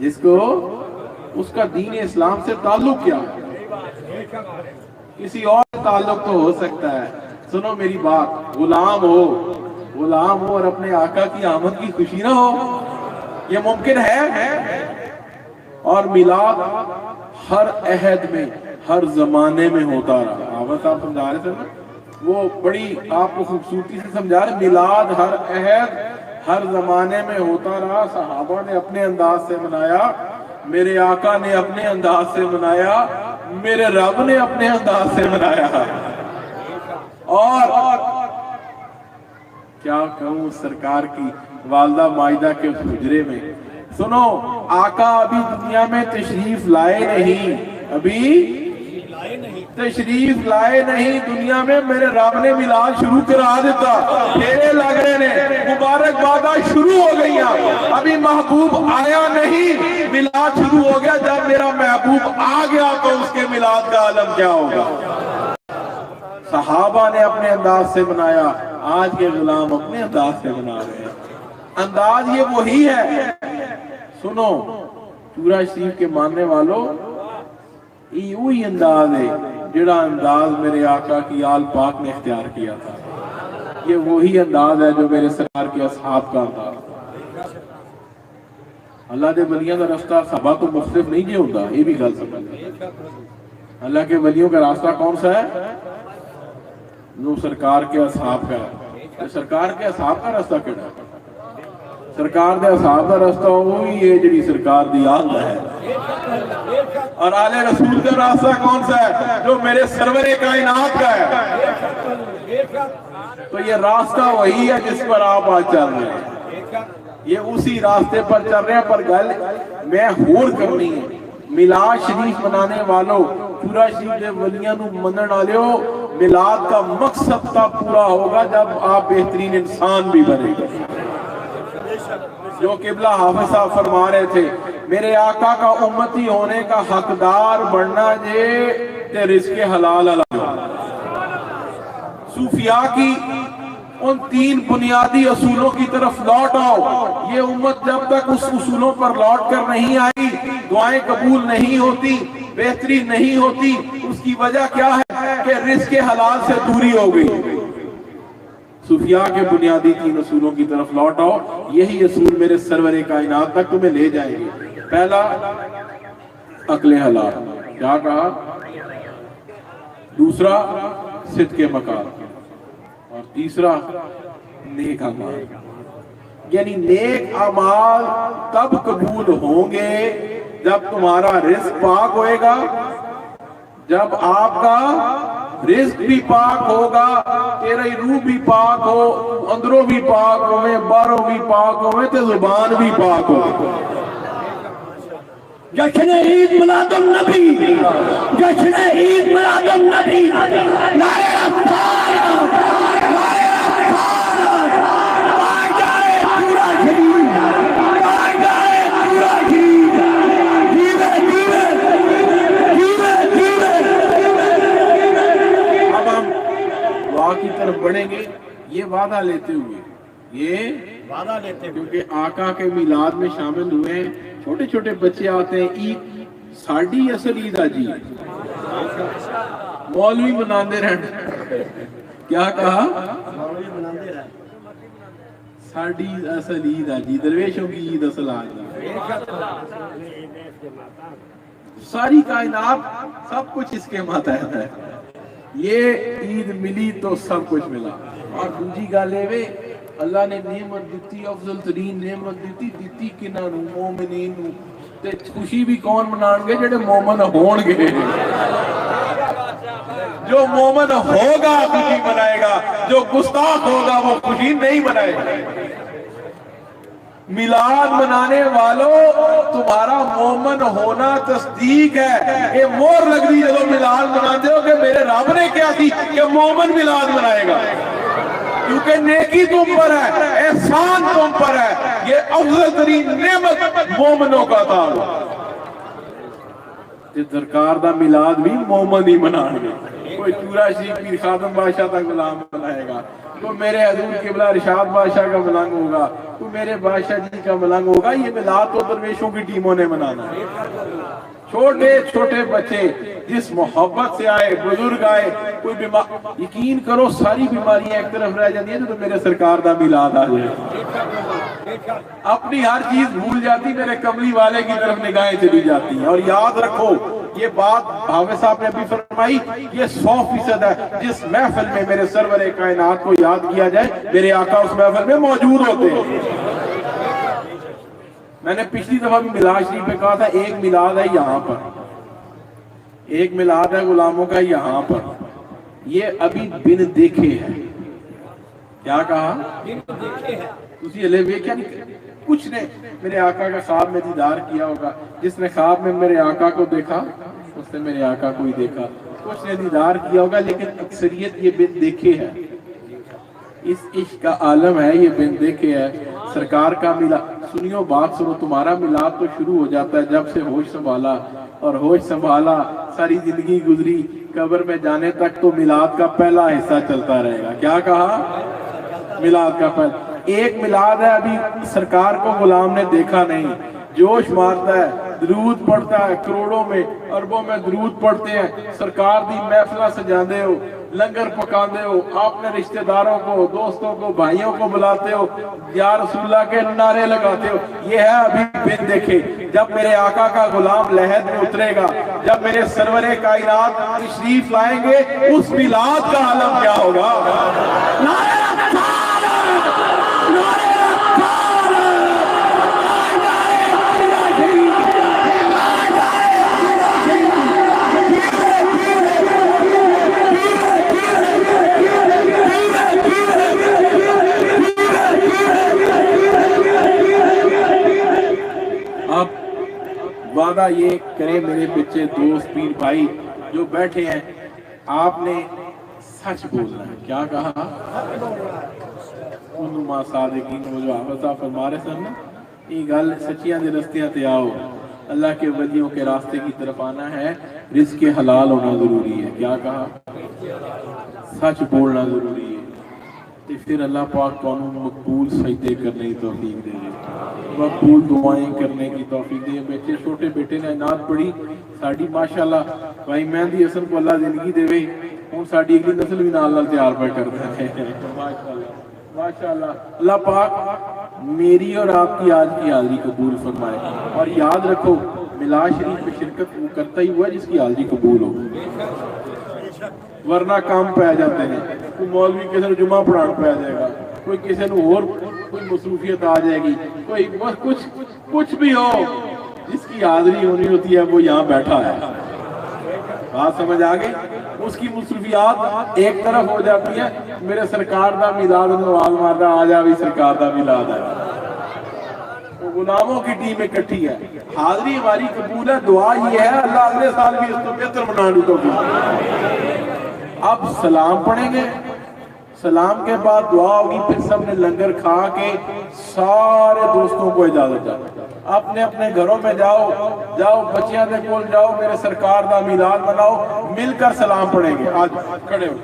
جس کو اس کا دین اسلام سے تعلق کیا ہے؟ کسی اور تعلق تو ہو سکتا ہے. سنو میری بات, غلام ہو اور اپنے آقا کی آمد کی خوشی نہ ہو, یہ ممکن ہے؟ اور میلاد ہر عہد میں, ہر زمانے میں ہوتا رہا. آبا صاحب سمجھا رہے تھے نا, وہ بڑی آپ کو خوبصورتی سے سمجھا رہے. میلاد ہر عہد ہر زمانے میں ہوتا رہا. صحابہ نے اپنے انداز سے منایا, میرے آقا نے اپنے انداز سے منایا, میرے رب نے اپنے انداز سے منایا. اور کیا کہوں سرکار کی والدہ مائدہ کے حجرے میں. سنو, آقا ابھی دنیا میں تشریف لائے نہیں, ابھی تشریف لائے نہیں دنیا میں, میرے رب نے میلاد شروع کرا دیتا. پھیرے لگ رہے نے, مبارکباداں شروع ہو گئی ہیں, ابھی محبوب آیا نہیں, میلاد شروع ہو گیا. جب میرا محبوب آ گیا تو اس کے میلاد کا عالم کیا ہوگا. صحابہ نے اپنے انداز سے منایا, آج کے غلام اپنے انداز سے منا رہے ہیں. انداز یہ وہی ہے. سنو, چورا شریف کے ماننے والوں, یہ وہی انداز ہے جڑا انداز میرے آقا کی آل پاک نے اختیار کیا تھا. یہ وہی انداز ہے جو میرے سرکار کے اصحاب کا انداز. اللہ دے ولیاں کا راستہ صحابہ تو مختلف نہیں جی ہوتا, یہ بھی گل سمجھ. اللہ کے ولیوں کا راستہ کون سا ہے؟ جو سرکار کے اصحاب کا ہے. سرکار کے اصحاب کا راستہ کیڑا ہے؟ سرکار دے اصحاب کا راستہ وہی ہے جڑی سرکار دی آل ہے. اور آل رسول کا راستہ کون سا ہے؟ جو میرے سرور کائنات کا ہے. تو یہ راستہ وہی ہے جس پر آپ آج چل رہے ہیں, یہ اسی راستے پر چل رہے ہیں. پر گل میں ہور کرنی ہے, میلاد شریف منانے والوں, پورا شریف دے ولیاں نو منن والےو, میلاد کا مقصد تب پورا ہوگا جب آپ بہترین انسان بھی بنے گا. جو قبلہ حافظ صاحب فرما رہے تھے, میرے آقا کا امتی ہونے کا حقدار بننا جے تے رزق حلال حلال. صوفیاء کی ان 3 بنیادی اصولوں کی طرف لوٹ آؤ. یہ امت جب تک اس اصولوں پر لوٹ کر نہیں آئی, دعائیں قبول نہیں ہوتی, بہتری نہیں ہوتی. اس کی وجہ کیا ہے کہ رزق حلال سے دوری ہو گئی. صوفیاء کے بنیادی 3 اصولوں کی طرف لوٹ آؤ. یہی اصول میرے سرور کائنات تک تمہیں لے جائیں گے. پہلا, عقل حلال. کیا کہا؟ دوسرا, صدق مقال. اور تیسرا, نیک اعمال. یعنی نیک اعمال تب قبول ہوں گے جب تمہارا رزق پاک ہوئے گا, جب آپ کا رزق بھی پاک ہوگا, تیری روح بھی پاک ہو, اندروں بھی پاک ہوئے, باہروں بھی پاک ہوئے, تے زبان بھی پاک ہو. جشن عید میلاد النبی, جشن عید میلاد النبی, نعرہ رفتار, نعرہ رفتار, آ جائے پورا شریف, آ جائے پورا شریف. جیوے جیوے جیوے جیوے. اب ہم دعا کی طرف بڑھیں گے, یہ وعدہ لیتے ہوئے, یہ وعدہ لیتے ہوئے, کیونکہ آقا کے میلاد میں شامل ہوئے ہیں. چھوٹے چھوٹے بچے آتے ہیں, عید ساڑی اصل عید آجی, مولوی مناندے رہنے. کیا کہا؟ ساڑی اصل عید آجی, درویشوں کی عید اصل آجی. ساری کائنات سب کچھ اس کے ماتحت ہے. یہ عید ملی تو سب کچھ ملا. اور دوسری گل ہے, اللہ نے نعمت دیتی, افضل ترین نعمت دیتی کنہاں نوں, مومنین نوں. تے خوشی بھی کون منان گے؟ جڑے مومن ہون گے. جو مومن ہوگا خوشی منائے گا, جو گستاخ ہوگا وہ خوشی نہیں منائے گا. میلاد منانے والوں, تمہارا مومن ہونا تصدیق ہے. یہ مور لگ دی جب میلاد مناتے ہو کہ میرے رب نے کیا تھی کہ مومن میلاد منائے گا, کیونکہ نیکی تم پر ہے, احسان تم پر ہے. یہ افضل ترین نعمت مومنوں کا تعلق. سرکار دا میلاد بھی مومن ہی منان گے. کوئی چورا شریف پیر خادم بادشاہ کا غلام بنائے گا، کوئی میرے حضور قبلہ رشاد بادشاہ کا ملنگ ہوگا، کوئی میرے بادشاہ جی کا ملنگ ہوگا۔ یہ میلاد تو درویشوں کی ٹیموں نے منانا ہے۔ چھوٹے چھوٹے بچے جس محبت سے آئے، بزرگ آئے، کوئی بیمار، یقین کرو ساری بیماریاں ایک طرف رہ جاتی ہیں تو میرے سرکار دا میلاد آ جائے، اپنی ہر چیز بھول جاتی، میرے کملی والے کی طرف نگاہیں چلی جاتی ہیں۔ اور یاد رکھو یہ بات حافظ صاحب نے ابھی فرمائی، یہ 100% ہے۔ جس محفل میں میرے سرور کائنات کو یاد کیا جائے، میرے آقا اس محفل میں موجود ہوتے ہیں۔ میں نے پچھلی دفعہ بھی میلاد شریف میں کہا تھا ایک میلاد ہے یہاں پر، ایک میلاد ہے غلاموں کا یہاں پر، یہ ابھی بن دیکھے ہے۔ کیا کہا؟ اسی علیہ ویکھیا نہیں، کچھ نے میرے آقا کا خواب میں دیدار کیا ہوگا، جس نے خواب میں میرے آقا کو دیکھا اس نے میرے آقا کو ہی دیکھا، کچھ نے دیدار کیا ہوگا، لیکن اکثریت یہ بن دیکھے ہے۔ اس عشق کا عالم ہے، یہ بن دیکھے ہے۔ سرکار کا میلاد سنیو، بات سنو، تمہارا میلاد تو شروع ہو جاتا ہے جب سے ہوش سنبھالا، اور ہوش سنبھالا ساری زندگی گزری، قبر میں جانے تک تو میلاد کا پہلا حصہ چلتا رہے گا۔ کیا کہا؟ میلاد کا پہلا ایک میلاد ہے، ابھی سرکار کو غلام نے دیکھا نہیں، جوش مارتا ہے، درود پڑھتا ہے، کروڑوں میں اربوں میں درود پڑھتے ہیں، سرکار دی محفلہ سجاندے ہو، لنگر پکاندے ہو، آپ نے رشتہ داروں کو، دوستوں کو، بھائیوں کو بلاتے ہو، یا رسول اللہ کے نعرے لگاتے ہو۔ یہ ہے ابھی بن دیکھے۔ جب میرے آقا کا غلام لحد میں اترے گا، جب میرے سرور کائنات تشریف لائیں گے، اس میلاد کا عالم کیا ہوگا؟ نعرہ اب وعدہ یہ کرے میرے بچے، دوست، پیر بھائی جو بیٹھے ہیں، آپ نے سچ بولنا ہے۔ کیا کہا؟ انما صادقین، وہ جو حافظ صاحب فرما رہے سن نا، یہ گل سچیاں دے رستیاں تے آؤ، اللہ کے ولیوں کے راستے کی طرف آنا ہے، رزق حلال ہونا ضروری ہے۔ کیا کہا؟ سچ بولنا ضروری ہے، تو پھر اللہ پاک کو مقبول سجدے کرنے کی توفیق دے دے، مقبول دعائیں کرنے کی توفیق دے۔ بیٹے چھوٹے بیٹے نے عنایت پڑھی ساڑی، ماشاءاللہ بھائی مہندی حسن کو اللہ زندگی دے وے، ہوں ساڑی اگلی نسل بھی نال نال تیار پہ کرتے ہیں۔ ماشاءاللہ اللہ پاک میری اور آپ کی آج کی حاضری قبول فرمائے، اور یاد رکھو میلاد شریف میں شرکت وہ کرتا ہی ہوا جس کی حاضری قبول ہو، ورنہ کام پہ جاتے ہیں، کوئی مولوی کسی نے جمعہ پڑھان پہ جائے گا، کوئی کسی نے اور کوئی مصروفیت آ جائے گی، کوئی کچھ بھی ہو، جس کی حاضری ہونی ہوتی ہے وہ یہاں بیٹھا ہے۔ بات سمجھ آگئی؟ اس کی مصروفیات ایک طرف ہو جاتی ہے، میرے سرکار دا میلاد نواز ماردہ آ جا بھی سرکار دا میلاد ہے، غلاموں کی ٹیم اکٹھی ہے، حاضری ہماری قبول ہے، دعا یہ ہے اللہ اگلے سال بھی اس کو بہتر بنانے کو بھی۔ اب سلام پڑھیں گے، سلام کے بعد دعا ہوگی، پھر سب نے لنگر کھا کے سارے دوستوں کو اجازت جاؤ، اپنے اپنے گھروں میں جاؤ بچیاں دے کول جاؤ، میرے سرکار دا میلاد مناؤ، مل کر سلام پڑھیں گے۔ آج کھڑے ہو۔